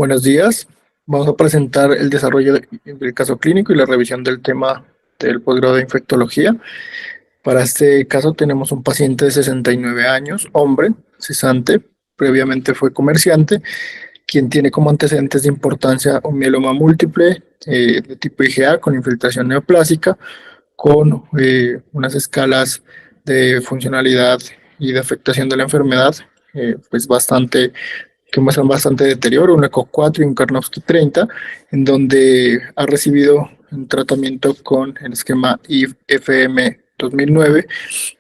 Buenos días. Vamos a presentar el desarrollo del caso clínico y la revisión del tema del posgrado de infectología. Para este caso tenemos un paciente de 69 años, hombre, cesante, previamente fue comerciante, quien tiene como antecedentes de importancia un mieloma múltiple de tipo IgA con infiltración neoplásica, con unas escalas de funcionalidad y de afectación de la enfermedad pues que muestran bastante deterioro, un ECO 4 y un Karnofsky 30, en donde ha recibido un tratamiento con el esquema IFM 2009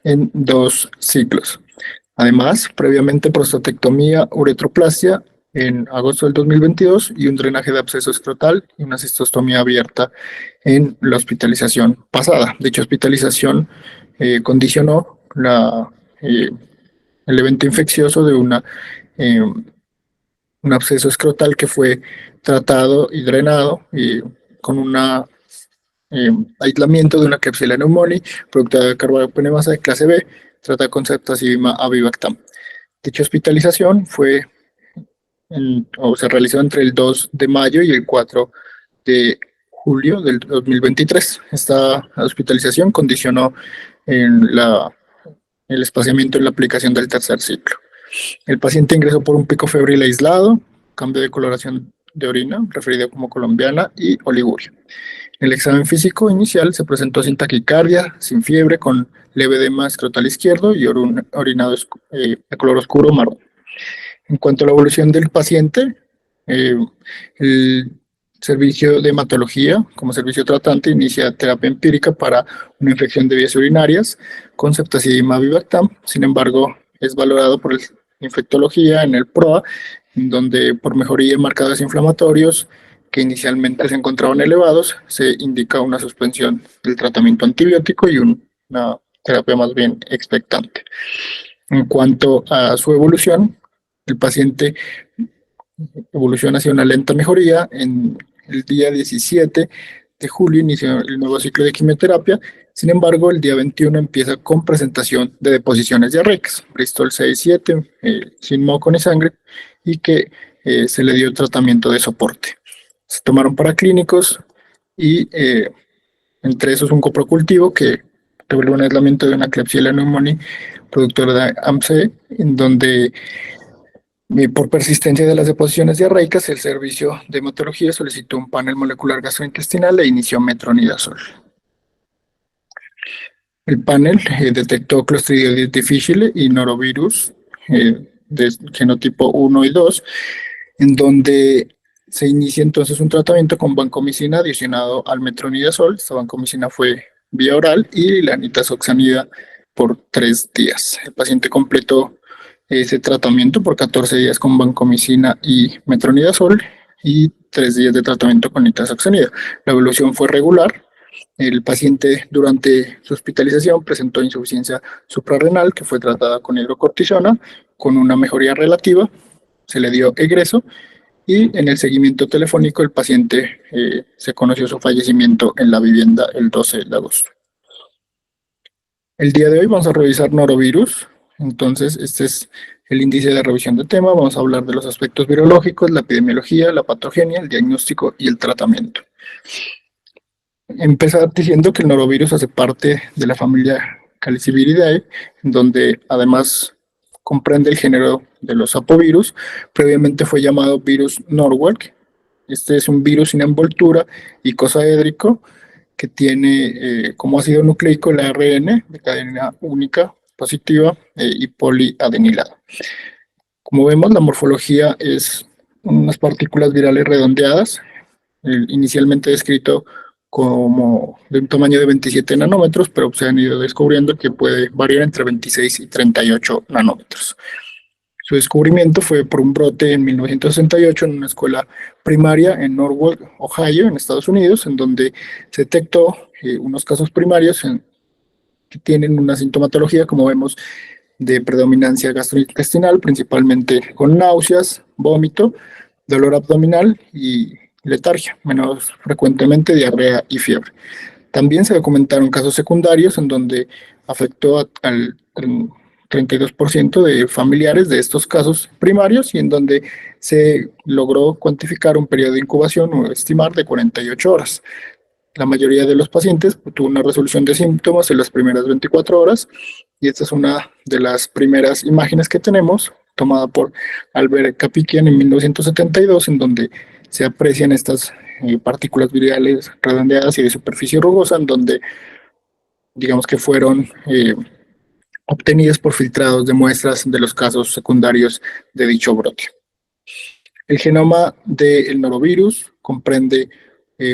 en 2 ciclos. Además, previamente prostatectomía, uretroplastia en agosto del 2022 y un drenaje de absceso escrotal y una cistostomía abierta en la hospitalización pasada. Dicha hospitalización condicionó el evento infeccioso de eh, un absceso escrotal que fue tratado y drenado con un aislamiento de una Klebsiella pneumoniae, producto de carbapenemasa de clase B, tratada con ceftazidima avibactam. Dicha hospitalización se realizó entre el 2 de mayo y el 4 de julio del 2023. Esta hospitalización condicionó el espaciamiento en la aplicación del tercer ciclo. El paciente ingresó por un pico febril aislado, cambio de coloración de orina, referida como colombiana, y oliguria. En el examen físico inicial se presentó sin taquicardia, sin fiebre, con leve edema escrotal izquierdo y orinado de color oscuro marrón. En cuanto a la evolución del paciente, el servicio de hematología, como servicio tratante, inicia terapia empírica para una infección de vías urinarias con ceftazidima avibactam. Sin embargo, es valorado por el infectología en el PROA, donde por mejoría en marcadores inflamatorios que inicialmente se encontraban elevados, se indica una suspensión del tratamiento antibiótico y una terapia más bien expectante. En cuanto a su evolución, el paciente evoluciona hacia una lenta mejoría. En el día 17 de julio inició el nuevo ciclo de quimioterapia. Sin embargo, el día 21 empieza con presentación de deposiciones diarreicas, Bristol 6-7, sin moco ni sangre, y que se le dio tratamiento de soporte. Se tomaron paraclínicos y entre esos un coprocultivo que reveló un aislamiento de una Klebsiella pneumoniae productora de AMC, en donde por persistencia de las deposiciones diarreicas, el servicio de hematología solicitó un panel molecular gastrointestinal e inició metronidazol. El panel detectó Clostridium difficile y norovirus de genotipo 1 y 2, en donde se inicia entonces un tratamiento con vancomicina adicionado al metronidazol. Esta vancomicina fue vía oral y la nitazoxanida por 3 días. El paciente completó ese tratamiento por 14 días con vancomicina y metronidazol y 3 días de tratamiento con nitazoxanida. La evolución fue regular. El paciente durante su hospitalización presentó insuficiencia suprarrenal que fue tratada con hidrocortisona con una mejoría relativa. Se le dio egreso y en el seguimiento telefónico el paciente se conoció su fallecimiento en la vivienda el 12 de agosto. El día de hoy vamos a revisar norovirus. Entonces, este es el índice de revisión del tema. Vamos a hablar de los aspectos virológicos, la epidemiología, la patogenia, el diagnóstico y el tratamiento. Empezar diciendo que el norovirus hace parte de la familia Calliciviridae, donde además comprende el género de los apovirus. Previamente fue llamado virus Norwalk. Este es un virus sin envoltura icosaédrico que tiene como ácido nucleico el ARN de cadena única positiva y poliadenilado. Como vemos, la morfología es unas partículas virales redondeadas, inicialmente descrito como de un tamaño de 27 nanómetros, pero se han ido descubriendo que puede variar entre 26 y 38 nanómetros. Su descubrimiento fue por un brote en 1968 en una escuela primaria en Norwalk, Ohio, en Estados Unidos, en donde se detectó unos casos primarios que tienen una sintomatología, como vemos, de predominancia gastrointestinal, principalmente con náuseas, vómito, dolor abdominal y letargia, menos frecuentemente diarrea y fiebre. También se documentaron casos secundarios en donde afectó al 32% de familiares de estos casos primarios y en donde se logró cuantificar un periodo de incubación o estimar de 48 horas. La mayoría de los pacientes tuvo una resolución de síntomas en las primeras 24 horas y esta es una de las primeras imágenes que tenemos, tomada por Albert Kapikian en 1972, en donde se aprecian estas partículas virales redondeadas y de superficie rugosa, en donde digamos que fueron obtenidas por filtrados de muestras de los casos secundarios de dicho brote. El genoma del norovirus comprende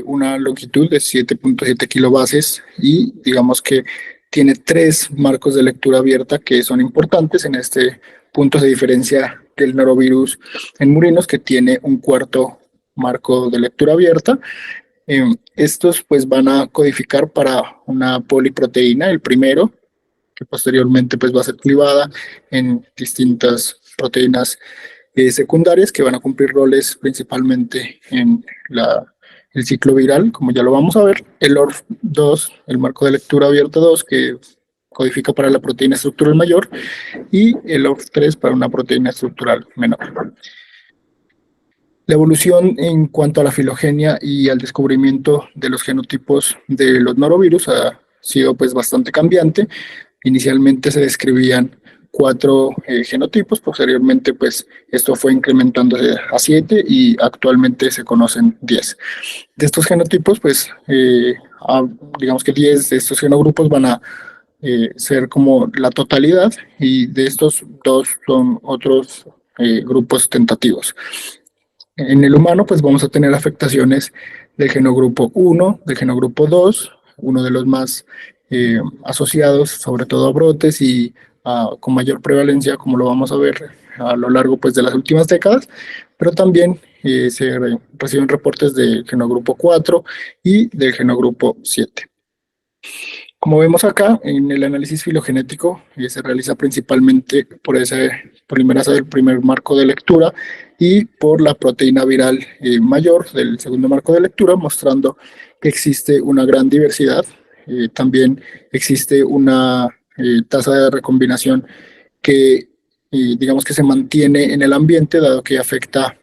una longitud de 7.7 kilobases y digamos que tiene 3 marcos de lectura abierta que son importantes. En este punto se diferencia del norovirus en murinos, que tiene un cuarto marco de lectura abierta. Estos pues van a codificar para una poliproteína, el primero, que posteriormente pues va a ser clivada en distintas proteínas secundarias que van a cumplir roles principalmente en el ciclo viral, como ya lo vamos a ver. El ORF2, el marco de lectura abierta 2, que codifica para la proteína estructural mayor, y el ORF3 para una proteína estructural menor. La evolución en cuanto a la filogenia y al descubrimiento de los genotipos de los norovirus ha sido pues bastante cambiante. Inicialmente se describían 4 genotipos, posteriormente pues esto fue incrementándose a 7 y actualmente se conocen 10. De estos genotipos pues digamos que 10 de estos genogrupos van a ser como la totalidad y de estos 2 son otros grupos tentativos. En el humano pues vamos a tener afectaciones del genogrupo 1, del genogrupo 2, uno de los más asociados sobre todo a brotes y con mayor prevalencia, como lo vamos a ver a lo largo pues de las últimas décadas, pero también se reciben reportes del genogrupo 4 y del genogrupo 7. Como vemos acá, en el análisis filogenético se realiza principalmente por esa polimerasa del primer marco de lectura y por la proteína viral mayor del segundo marco de lectura, mostrando que existe una gran diversidad. También existe una tasa de recombinación que digamos que se mantiene en el ambiente, dado que afecta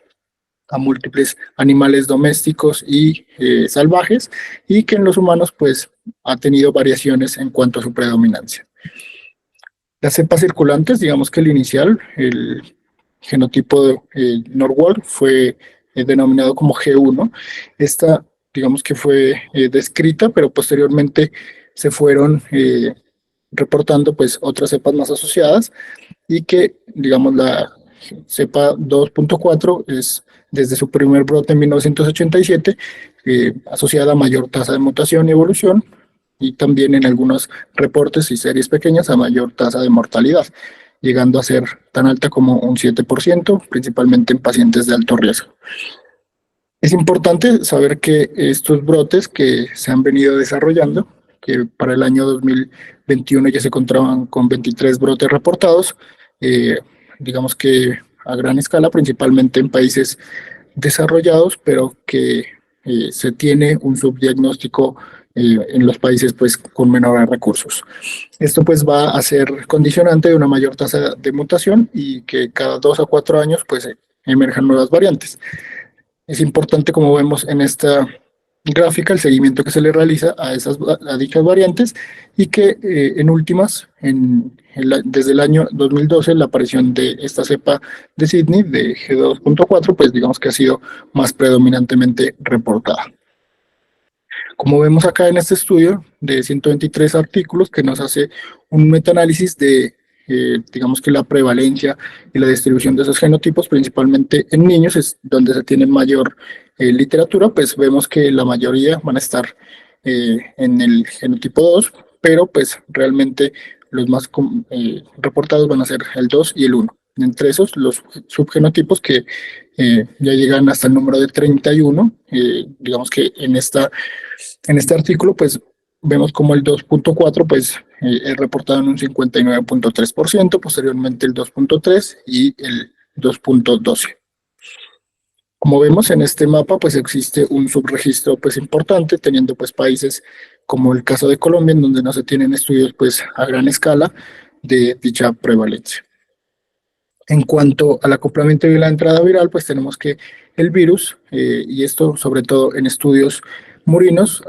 a múltiples animales domésticos y salvajes, y que en los humanos pues ha tenido variaciones en cuanto a su predominancia. Las cepas circulantes, digamos que el inicial, el genotipo Norwalk, fue denominado como G1. Esta, digamos que fue descrita, pero posteriormente se fueron reportando pues otras cepas más asociadas y que, digamos, la cepa 2.4 es desde su primer brote en 1987 asociada a mayor tasa de mutación y evolución, y también en algunos reportes y series pequeñas a mayor tasa de mortalidad, llegando a ser tan alta como un 7%, principalmente en pacientes de alto riesgo. Es importante saber que estos brotes que se han venido desarrollando, que para el año 2021 ya se encontraban con 23 brotes reportados, digamos que a gran escala, principalmente en países desarrollados, pero que se tiene un subdiagnóstico en los países pues con menores recursos. Esto pues va a ser condicionante de una mayor tasa de mutación y que cada 2 a 4 años pues emerjan nuevas variantes. Es importante, como vemos en esta gráfica, el seguimiento que se le realiza a dichas variantes y que en últimas, desde el año 2012, la aparición de esta cepa de Sydney, de G2.4, pues digamos que ha sido más predominantemente reportada. Como vemos acá en este estudio de 123 artículos que nos hace un metaanálisis de digamos que la prevalencia y la distribución de esos genotipos, principalmente en niños, es donde se tiene mayor literatura, pues vemos que la mayoría van a estar en el genotipo 2, pero pues realmente los más reportados van a ser el 2 y el 1. Entre esos, los subgenotipos que ya llegan hasta el número de 31, digamos que en este artículo, pues vemos como el 2.4 pues es reportado en un 59.3%, posteriormente el 2.3 y el 2.12. Como vemos en este mapa, pues existe un subregistro pues importante, teniendo pues países como el caso de Colombia, en donde no se tienen estudios pues a gran escala, de dicha prevalencia. En cuanto al acoplamiento y la entrada viral, pues tenemos que el virus, y esto sobre todo en estudios murinos,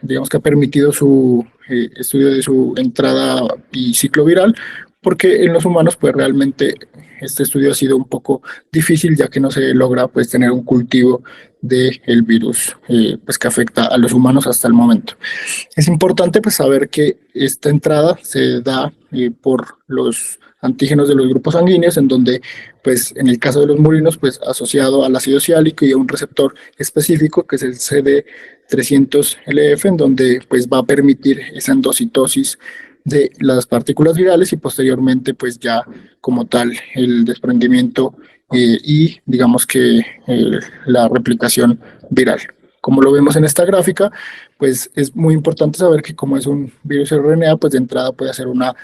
digamos que ha permitido su estudio de su entrada y ciclo viral, porque en los humanos pues realmente este estudio ha sido un poco difícil, ya que no se logra pues tener un cultivo del virus pues que afecta a los humanos hasta el momento. Es importante pues saber que esta entrada se da por los antígenos de los grupos sanguíneos, en donde pues en el caso de los murinos pues asociado al ácido ciálico y a un receptor específico que es el CD300LF, en donde pues va a permitir esa endocitosis de las partículas virales y posteriormente pues ya como tal el desprendimiento y digamos que la replicación viral. Como lo vemos en esta gráfica, pues es muy importante saber que como es un virus RNA, pues de entrada puede hacer una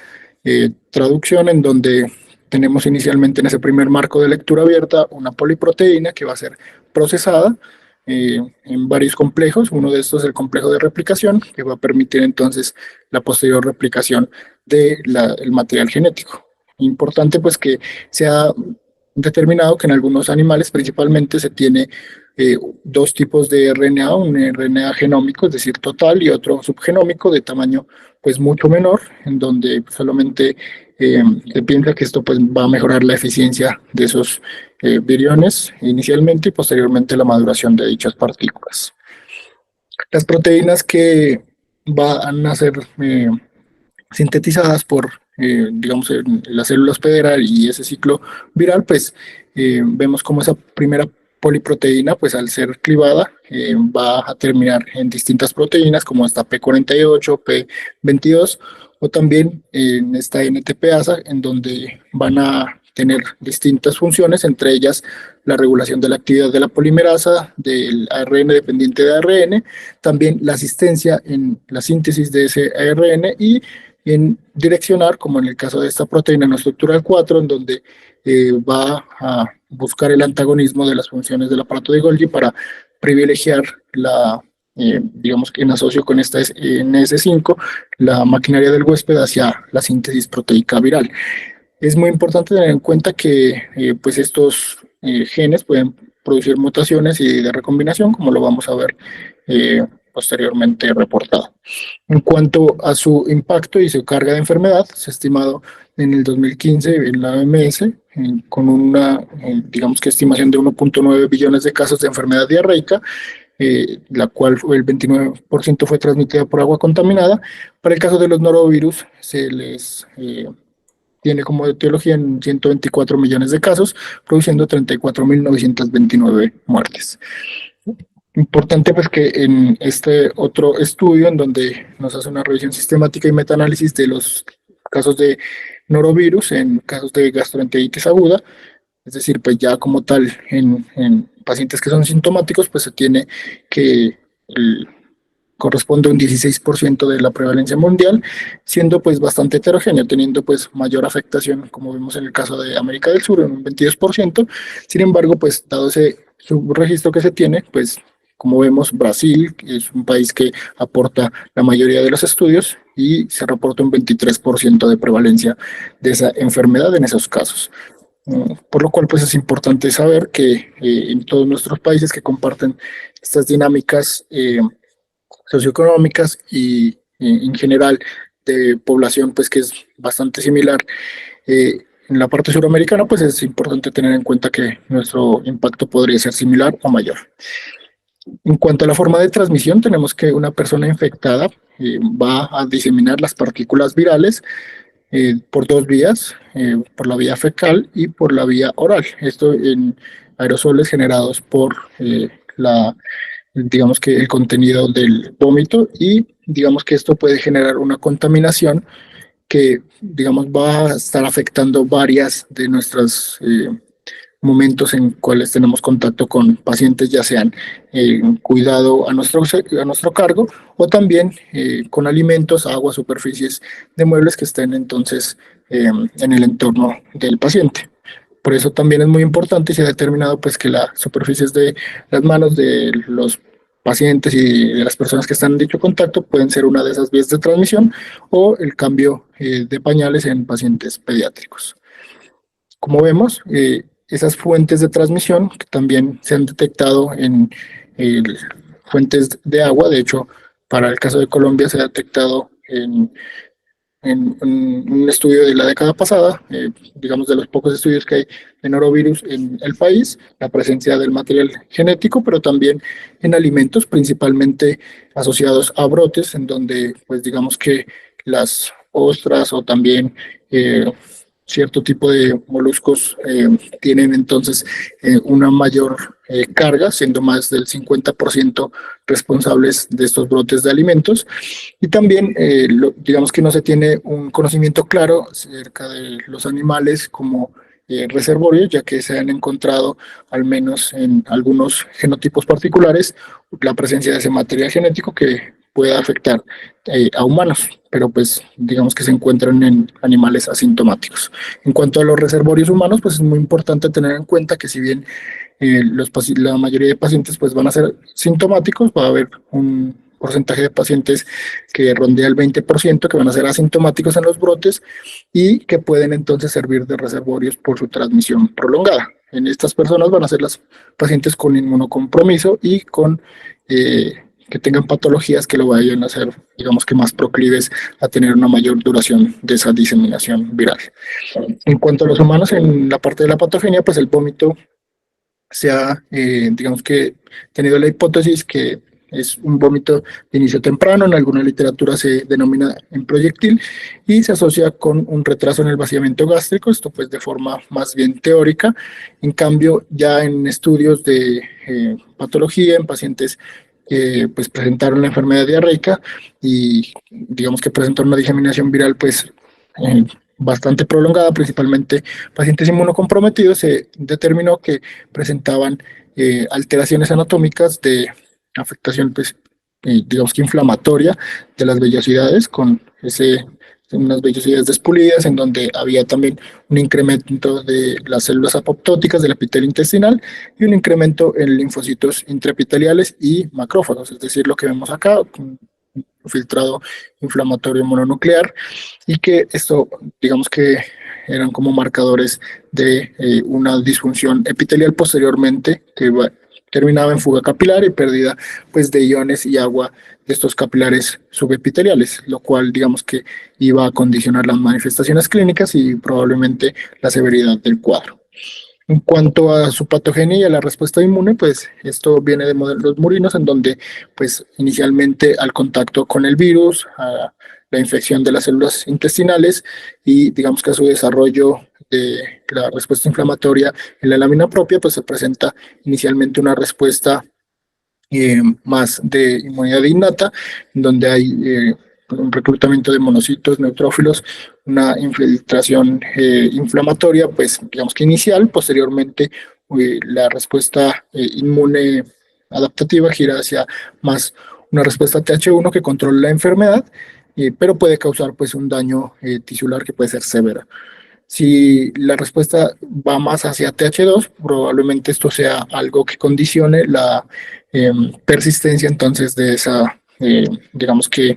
traducción en donde tenemos inicialmente en ese primer marco de lectura abierta una poliproteína que va a ser procesada en varios complejos. Uno de estos es el complejo de replicación, que va a permitir entonces la posterior replicación del material genético. Importante pues que se ha determinado que en algunos animales principalmente se tiene dos tipos de RNA, un RNA genómico, es decir, total, y otro subgenómico de tamaño pues mucho menor, en donde solamente se piensa que esto pues va a mejorar la eficiencia de esos viriones inicialmente y posteriormente la maduración de dichas partículas. Las proteínas que van a ser sintetizadas por, digamos, la célula hospedera y ese ciclo viral, pues vemos como esa primera poliproteína, pues al ser clivada, va a terminar en distintas proteínas como esta P48, P22, o también en esta NTPasa, en donde van a tener distintas funciones, entre ellas la regulación de la actividad de la polimerasa, del ARN dependiente de ARN, también la asistencia en la síntesis de ese ARN y en direccionar, como en el caso de esta proteína no estructural 4, en donde va a buscar el antagonismo de las funciones del aparato de Golgi para privilegiar la, digamos que en asocio con esta NS5, la maquinaria del huésped hacia la síntesis proteica viral. Es muy importante tener en cuenta que pues estos genes pueden producir mutaciones y de recombinación, como lo vamos a ver posteriormente reportado. En cuanto a su impacto y su carga de enfermedad, se ha estimado en el 2015 en la OMS con una, digamos que estimación de 1.9 billones de casos de enfermedad diarreica, la cual el 29% fue transmitida por agua contaminada. Para el caso de los norovirus, se les tiene como etiología en 124 millones de casos, produciendo 34.929 muertes. Importante pues que en este otro estudio en donde nos hace una revisión sistemática y metaanálisis de los casos de norovirus en casos de gastroenteritis aguda, es decir, pues ya como tal en pacientes que son sintomáticos, pues se tiene que corresponde a un 16% de la prevalencia mundial, siendo pues bastante heterogéneo, teniendo pues mayor afectación, como vimos en el caso de América del Sur, en un 22%. Sin embargo, pues dado ese subregistro que se tiene, pues como vemos, Brasil es un país que aporta la mayoría de los estudios y se reporta un 23% de prevalencia de esa enfermedad en esos casos. Por lo cual, pues es importante saber que en todos nuestros países que comparten estas dinámicas socioeconómicas y en general de población, pues que es bastante similar, en la parte suramericana, pues es importante tener en cuenta que nuestro impacto podría ser similar o mayor. En cuanto a la forma de transmisión, tenemos que una persona infectada va a diseminar las partículas virales por dos vías, por la vía fecal y por la vía oral. Esto en aerosoles generados por digamos que el contenido del vómito, y digamos que esto puede generar una contaminación que digamos va a estar afectando varias de nuestras momentos en cuales tenemos contacto con pacientes, ya sean cuidado a nuestro cargo o también con alimentos, agua, superficies de muebles que estén entonces en el entorno del paciente. Por eso también es muy importante y se ha determinado pues que las superficies de las manos de los pacientes y de las personas que están en dicho contacto pueden ser una de esas vías de transmisión, o el cambio de pañales en pacientes pediátricos. Como vemos, esas fuentes de transmisión que también se han detectado en fuentes de agua. De hecho, para el caso de Colombia se ha detectado en un estudio de la década pasada, digamos de los pocos estudios que hay de norovirus en el país, la presencia del material genético, pero también en alimentos principalmente asociados a brotes, en donde pues digamos que las ostras o también cierto tipo de moluscos tienen entonces una mayor carga, siendo más del 50% responsables de estos brotes de alimentos. Y también, digamos que no se tiene un conocimiento claro acerca de los animales como reservorios, ya que se han encontrado, al menos en algunos genotipos particulares, la presencia de ese material genético que pueda afectar a humanos, pero pues digamos que se encuentran en animales asintomáticos. En cuanto a los reservorios humanos, pues es muy importante tener en cuenta que si bien la mayoría de pacientes pues van a ser sintomáticos, va a haber un porcentaje de pacientes que rondea el 20% que van a ser asintomáticos en los brotes y que pueden entonces servir de reservorios por su transmisión prolongada. En estas personas van a ser las pacientes con inmunocompromiso y con que tengan patologías que lo vayan a hacer, digamos que más proclives a tener una mayor duración de esa diseminación viral. En cuanto a los humanos, en la parte de la patogenia, pues el vómito se ha, digamos que, tenido la hipótesis que es un vómito de inicio temprano, en alguna literatura se denomina en proyectil y se asocia con un retraso en el vaciamiento gástrico, esto pues de forma más bien teórica. En cambio, ya en estudios de patología en pacientes que pues presentaron la enfermedad diarreica y digamos que presentaron una diseminación viral pues bastante prolongada, principalmente pacientes inmunocomprometidos, se determinó que presentaban alteraciones anatómicas de afectación, pues, digamos que inflamatoria de las vellosidades, con unas vellosidades despulidas, en donde había también un incremento de las células apoptóticas del epitelio intestinal y un incremento en linfocitos intraepiteliales y macrófagos, es decir, lo que vemos acá, un filtrado inflamatorio mononuclear, y que esto, digamos que eran como marcadores de una disfunción epitelial posteriormente que terminaba en fuga capilar y pérdida pues de iones y agua de estos capilares subepiteliales, lo cual digamos que iba a condicionar las manifestaciones clínicas y probablemente la severidad del cuadro. En cuanto a su patogenia y a la respuesta inmune, pues esto viene de modelos murinos en donde pues inicialmente al contacto con el virus, a la infección de las células intestinales y digamos que a su desarrollo de la respuesta inflamatoria en la lámina propia, pues se presenta inicialmente una respuesta más de inmunidad innata, en donde hay un reclutamiento de monocitos, neutrófilos, una infiltración inflamatoria, pues digamos que inicial, posteriormente la respuesta inmune adaptativa gira hacia más una respuesta TH1 que controla la enfermedad, pero puede causar pues un daño tisular que puede ser severo. Si la respuesta va más hacia TH2, probablemente esto sea algo que condicione la persistencia entonces de esa, digamos que,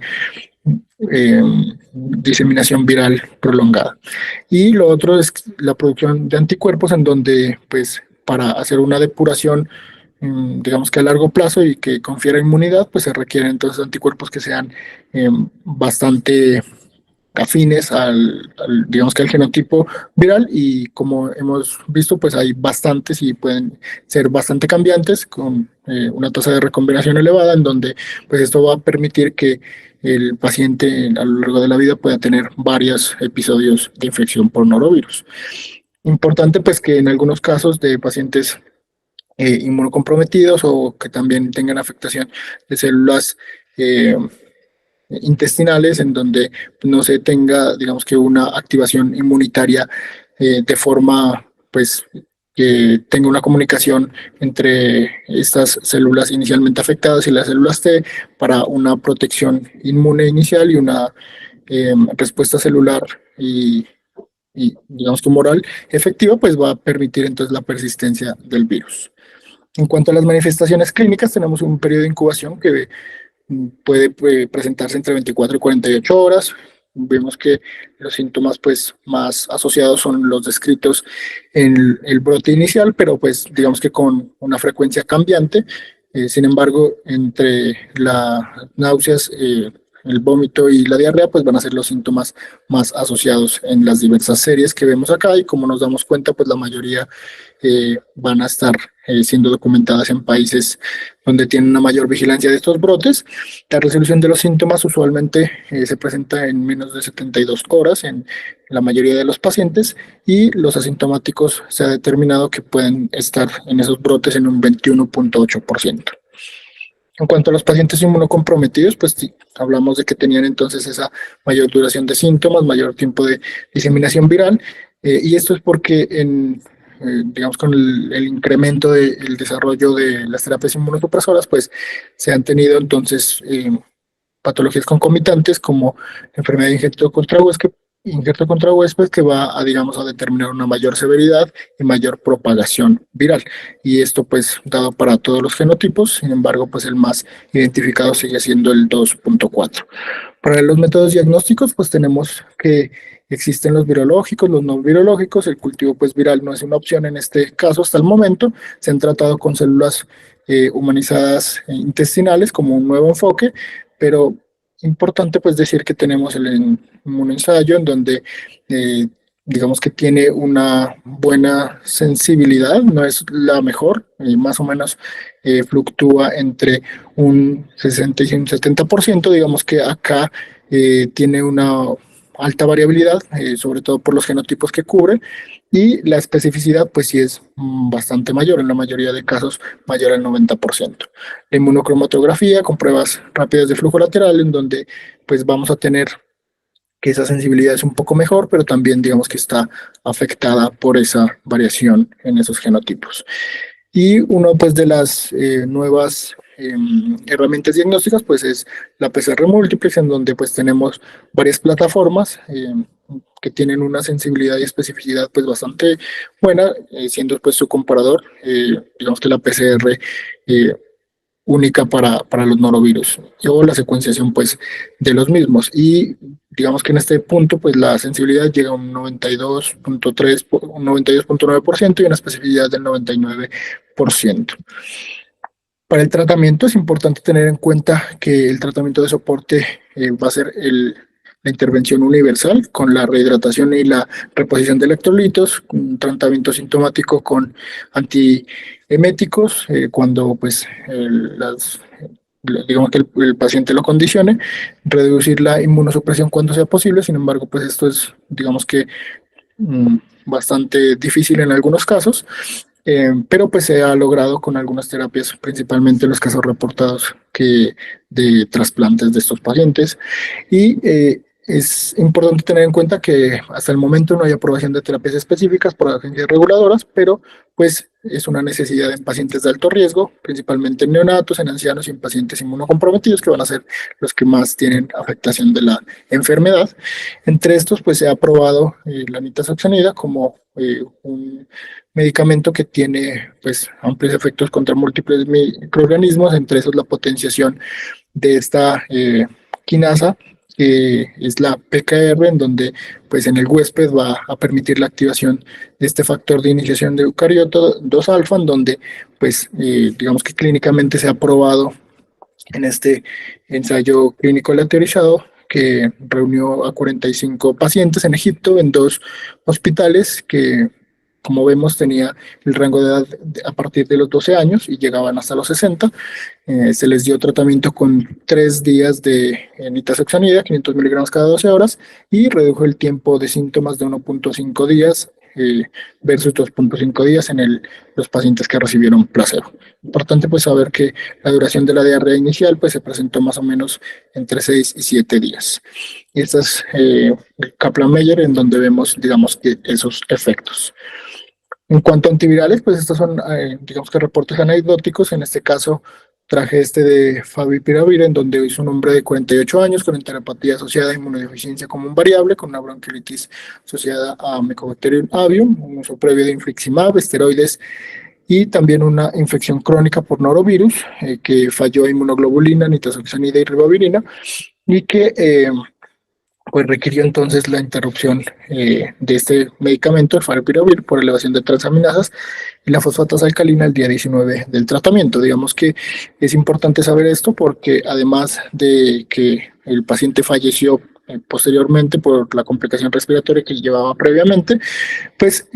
diseminación viral prolongada. Y lo otro es la producción de anticuerpos en donde, pues, para hacer una depuración, digamos que a largo plazo y que confiera inmunidad, pues se requieren entonces anticuerpos que sean bastante afines digamos que al genotipo viral, y como hemos visto pues hay bastantes y pueden ser bastante cambiantes con una tasa de recombinación elevada, en donde pues esto va a permitir que el paciente a lo largo de la vida pueda tener varios episodios de infección por norovirus. Importante pues que en algunos casos de pacientes inmunocomprometidos o que también tengan afectación de células intestinales, en donde no se tenga, digamos que una activación inmunitaria de forma, pues, que tenga una comunicación entre estas células inicialmente afectadas y las células T para una protección inmune inicial y una respuesta celular y digamos que humoral efectiva, pues va a permitir entonces la persistencia del virus. En cuanto a las manifestaciones clínicas, tenemos un periodo de incubación que puede presentarse entre 24 y 48 horas, vemos que los síntomas pues más asociados son los descritos en el brote inicial, pero pues digamos que con una frecuencia cambiante. Sin embargo, entre las náuseas, el vómito y la diarrea, pues van a ser los síntomas más asociados en las diversas series que vemos acá, y como nos damos cuenta, pues la mayoría van a estar siendo documentadas en países donde tienen una mayor vigilancia de estos brotes. La resolución de los síntomas usualmente se presenta en menos de 72 horas en la mayoría de los pacientes, y los asintomáticos se ha determinado que pueden estar en esos brotes en un 21.8%. En cuanto a los pacientes inmunocomprometidos, pues sí, hablamos de que tenían entonces esa mayor duración de síntomas, mayor tiempo de diseminación viral, y esto es porque digamos, con el incremento del desarrollo de las terapias inmunosupresoras, pues se han tenido entonces patologías concomitantes como enfermedad de injerto contra huésped, que va a, digamos, a determinar una mayor severidad y mayor propagación viral. Y esto pues dado para todos los genotipos. Sin embargo, pues el más identificado sigue siendo el 2.4. Para los métodos diagnósticos, pues tenemos que existen los virológicos, los no virológicos. El cultivo pues viral no es una opción en este caso hasta el momento. Se han tratado con células humanizadas intestinales como un nuevo enfoque, pero importante pues decir que tenemos el inmunoensayo en donde digamos que tiene una buena sensibilidad, no es la mejor, más o menos fluctúa entre un 60 y un 70%, digamos que acá tiene una alta variabilidad, sobre todo por los genotipos que cubre, y la especificidad pues sí es bastante mayor, en la mayoría de casos mayor al 90%. La inmunocromatografía con pruebas rápidas de flujo lateral, en donde pues vamos a tener que esa sensibilidad es un poco mejor, pero también digamos que está afectada por esa variación en esos genotipos. Y uno pues de las nuevas herramientas diagnósticas pues es la PCR múltiplex, en donde pues tenemos varias plataformas que tienen una sensibilidad y especificidad pues bastante buena, siendo pues su comparador, digamos que la PCR única para los norovirus, o la secuenciación pues de los mismos. Y digamos que en este punto pues la sensibilidad llega a un 92.3, un 92.9%, y una especificidad del 99%. Para el tratamiento es importante tener en cuenta que el tratamiento de soporte va a ser la intervención universal con la rehidratación y la reposición de electrolitos, un tratamiento sintomático con antieméticos cuando pues digamos que el paciente lo condicione, reducir la inmunosupresión cuando sea posible. Sin embargo, pues esto es, digamos que bastante difícil en algunos casos, pero pues se ha logrado con algunas terapias, principalmente en los casos reportados de trasplantes de estos pacientes. Y es importante tener en cuenta que hasta el momento no hay aprobación de terapias específicas por agencias reguladoras, pero pues es una necesidad en pacientes de alto riesgo, principalmente en neonatos, en ancianos y en pacientes inmunocomprometidos, que van a ser los que más tienen afectación de la enfermedad. Entre estos, pues se ha aprobado la nitazoxanida como un medicamento que tiene pues amplios efectos contra múltiples microorganismos, entre esos la potenciación de esta quinasa, que es la PKR, en donde pues en el huésped va a permitir la activación de este factor de iniciación de eucarioto 2 alfa, en donde pues digamos que clínicamente se ha probado en este ensayo clínico aleatorizado que reunió a 45 pacientes en Egipto en 2 hospitales que, como vemos, tenía el rango de edad a partir de los 12 años y llegaban hasta los 60. Se les dio tratamiento con 3 días de nitazoxanida, 500 miligramos cada 12 horas, y redujo el tiempo de síntomas de 1.5 días versus 2.5 días en los pacientes que recibieron placebo. Importante pues saber que la duración de la diarrea inicial pues se presentó más o menos entre 6 y 7 días. Y esta es Kaplan-Meier, en donde vemos, digamos, que esos efectos. En cuanto a antivirales, pues estos son, digamos que reportes anecdóticos. En este caso, traje este de Favipiravir, en donde hizo un hombre de 48 años con enteropatía asociada a inmunodeficiencia común variable, con una bronquiolitis asociada a Mycobacterium avium, un uso previo de infliximab, esteroides y también una infección crónica por norovirus que falló a inmunoglobulina, nitazoxanida y ribavirina, y que pues requirió entonces la interrupción de este medicamento, el favipiravir, por elevación de transaminasas y la fosfatasa alcalina el día 19 del tratamiento. Digamos que es importante saber esto porque además de que el paciente falleció posteriormente por la complicación respiratoria que llevaba previamente, pues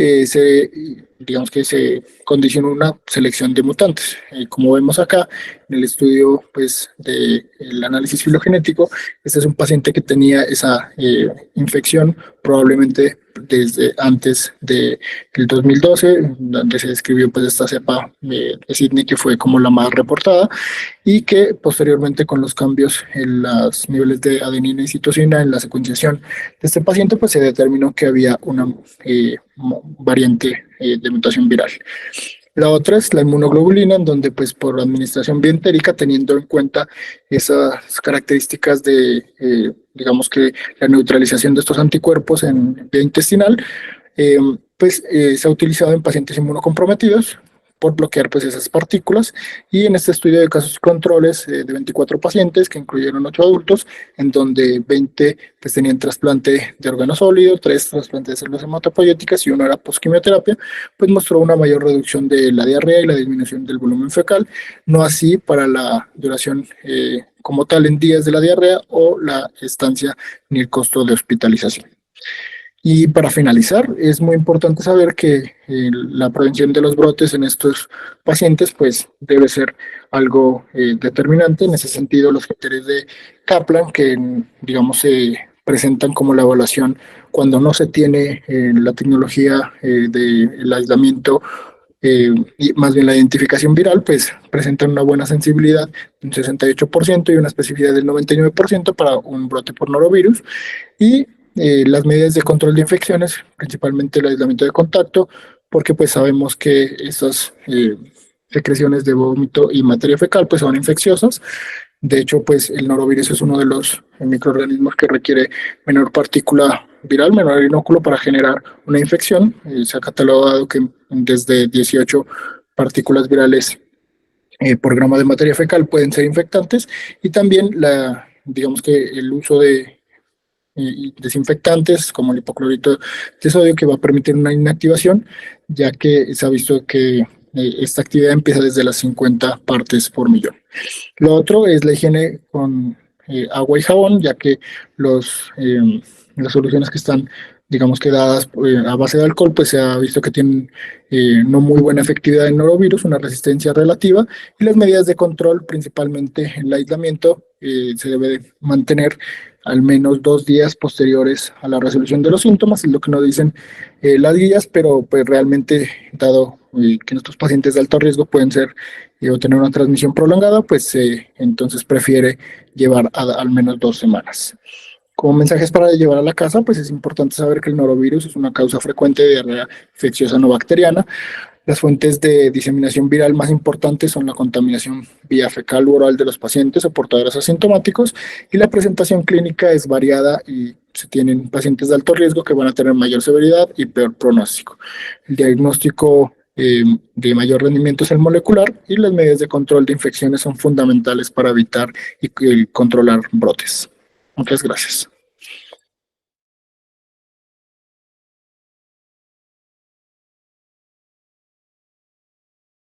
digamos que se condicionó una selección de mutantes. Como vemos acá en el estudio pues, del análisis filogenético, este es un paciente que tenía esa infección probablemente desde antes del 2012, donde se describió pues, esta cepa de Sydney, que fue como la más reportada, y que posteriormente con los cambios en los niveles de adenina y citosina en la secuenciación de este paciente, pues se determinó que había una variante de mutación viral. La otra es la inmunoglobulina, en donde pues por administración bientérica, teniendo en cuenta esas características de, digamos que la neutralización de estos anticuerpos en vía intestinal, se ha utilizado en pacientes inmunocomprometidos por bloquear pues esas partículas, y en este estudio de casos y controles de 24 pacientes que incluyeron 8 adultos, en donde 20 pues tenían trasplante de órgano sólido, 3 trasplantes de células hematopoyéticas y 1 era posquimioterapia, pues mostró una mayor reducción de la diarrea y la disminución del volumen fecal, no así para la duración como tal en días de la diarrea o la estancia ni el costo de hospitalización. Y para finalizar, es muy importante saber que la prevención de los brotes en estos pacientes pues debe ser algo determinante. En ese sentido, los criterios de Kaplan, que digamos se presentan como la evaluación cuando no se tiene la tecnología del aislamiento y más bien la identificación viral, pues presentan una buena sensibilidad de un 68% y una especificidad del 99% para un brote por norovirus. Y las medidas de control de infecciones, principalmente el aislamiento de contacto, porque pues sabemos que estas secreciones de vómito y materia fecal pues son infecciosas. De hecho, pues el norovirus es uno de los microorganismos que requiere menor partícula viral, menor inóculo para generar una infección. Se ha catalogado que desde 18 partículas virales por gramo de materia fecal pueden ser infectantes, y también digamos que el uso de desinfectantes como el hipoclorito de sodio, que va a permitir una inactivación, ya que se ha visto que esta actividad empieza desde las 50 partes por millón. Lo otro es la higiene con agua y jabón, ya que las soluciones que están, digamos que dadas a base de alcohol, pues se ha visto que tienen no muy buena efectividad en norovirus, una resistencia relativa, y las medidas de control, principalmente el aislamiento, se debe mantener al menos 2 días posteriores a la resolución de los síntomas, es lo que nos dicen las guías, pero pues realmente, dado que nuestros pacientes de alto riesgo pueden ser o tener una transmisión prolongada, pues entonces prefiere llevar al menos 2 semanas. Como mensajes para llevar a la casa, pues es importante saber que el norovirus es una causa frecuente de diarrea infecciosa no bacteriana. Las fuentes de diseminación viral más importantes son la contaminación vía fecal u oral de los pacientes o portadores asintomáticos, y la presentación clínica es variada y se tienen pacientes de alto riesgo que van a tener mayor severidad y peor pronóstico. El diagnóstico de mayor rendimiento es el molecular, y las medidas de control de infecciones son fundamentales para evitar y controlar brotes. Muchas gracias.